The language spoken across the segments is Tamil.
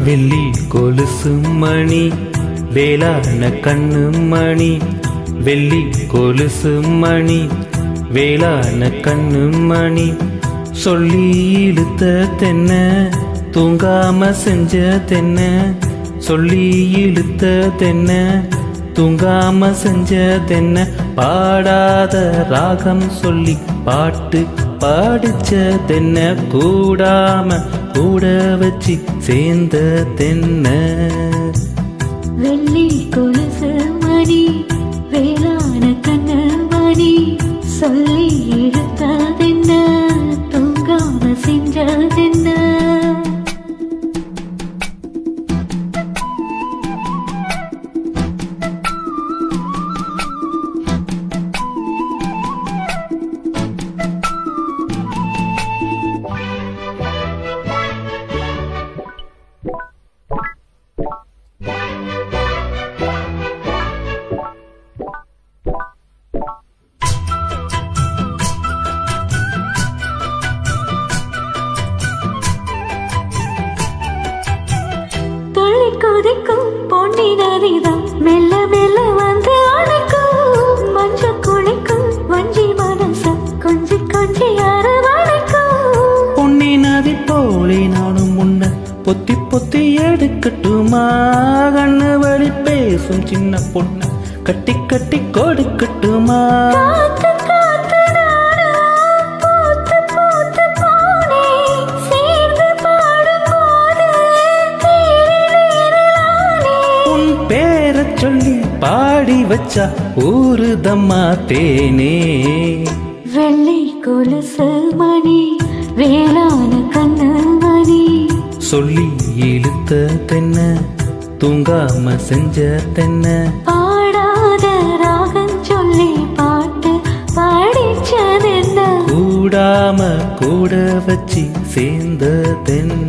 வெள்ளி கொலுசு மணி வேளான கண்ணு மணி, வெள்ளி கொலுசு மணி வேளான கண்ணு மணி. சொல்லி இழுத்த தென்ன தூங்காம செஞ்ச தென்ன, சொல்லி இழுத்த தென்ன தூங்காம செஞ்ச தென்ன. பாடாத ராகம் சொல்லி பாட்டு பாடிச்ச தென்ன, கூடாம கூட வச்சு சேர்ந்த தென்ன. வெள்ளி கொலுசு மணி வேளான கண்ணு மணி, சொல்லி இழுத்ததென்ன தூங்காம செஞ்சதென்ன. கொதிக்கும் பொன்னி நதிதான் மெல்ல மெல்ல வந்து அணைக்கும், மஞ்ச குளிக்கும் வஞ்சி மனச கொஞ்சி கொஞ்சி அரவணைக்கும். பொன்னி நதி போலே நானும் முன்ன பொத்தி பொத்தி எடுக்கட்டுமா, கண்ணு வழி பேசும் சின்ன பொண்ணு கட்டி கட்டி கொடுக்கட்டுமா. சொல்லி பாடி வச்சா ஊருதம்மா தேனே. வெள்ளி கொலுசு மணி வேளான கண்ணு மணி, சொல்லி இழுத்த தென்ன தூங்காம செஞ்ச தென்ன. பாடாத ராகம் சொல்லி பாட்டு பாடிச்சதென்ன, கூடாம கூட வச்சு சேர்ந்த தென்ன.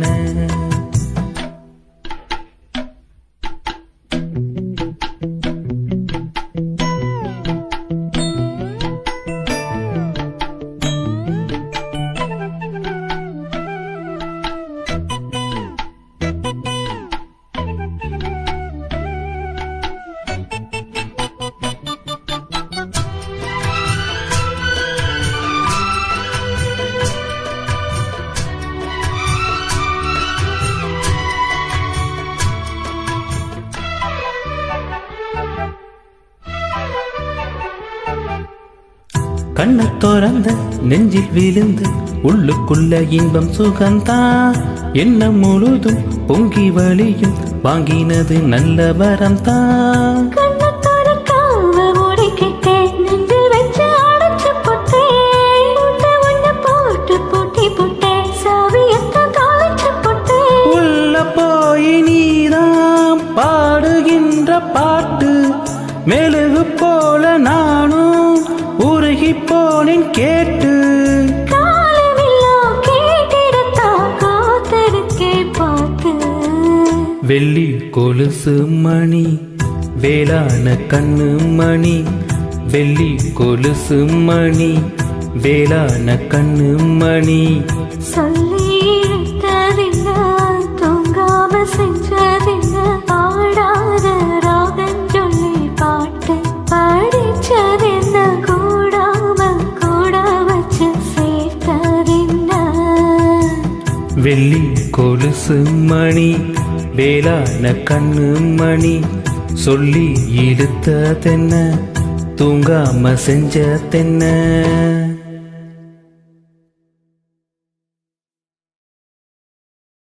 கண்ண தோறந்த நெஞ்சில் விழுந்து உள்ளுக்குள்ள இன்பம் சுகந்தான், என்ன முழுதும் பொங்கி வழியும் வாங்கினது நல்ல வரம் தான். உள்ள போய் நீதான் பாடுகின்ற பாட்டு, மெழுகு போல நானும் உருகி போனேன் கேட்டு. வெள்ளி கொலுசு மணி வேளான கண்ணு மணி, வெள்ளி கொலுசு மணி வேளான கண்ணு மணி. சொல்லி இழுத்ததென்ன தூங்காம செஞ்சதென்ன, பாடாத ராகம் சொல்லி பாட்டு பாடிச்சதென்ன, கூடாம கூட வச்சு சேர்த்ததென்ன. வெள்ளி கொலுசு மணி வேளான கண்ணு மணி, சொல்லி இழுத்த தென்ன தூங்காம செஞ்ச தென்ன.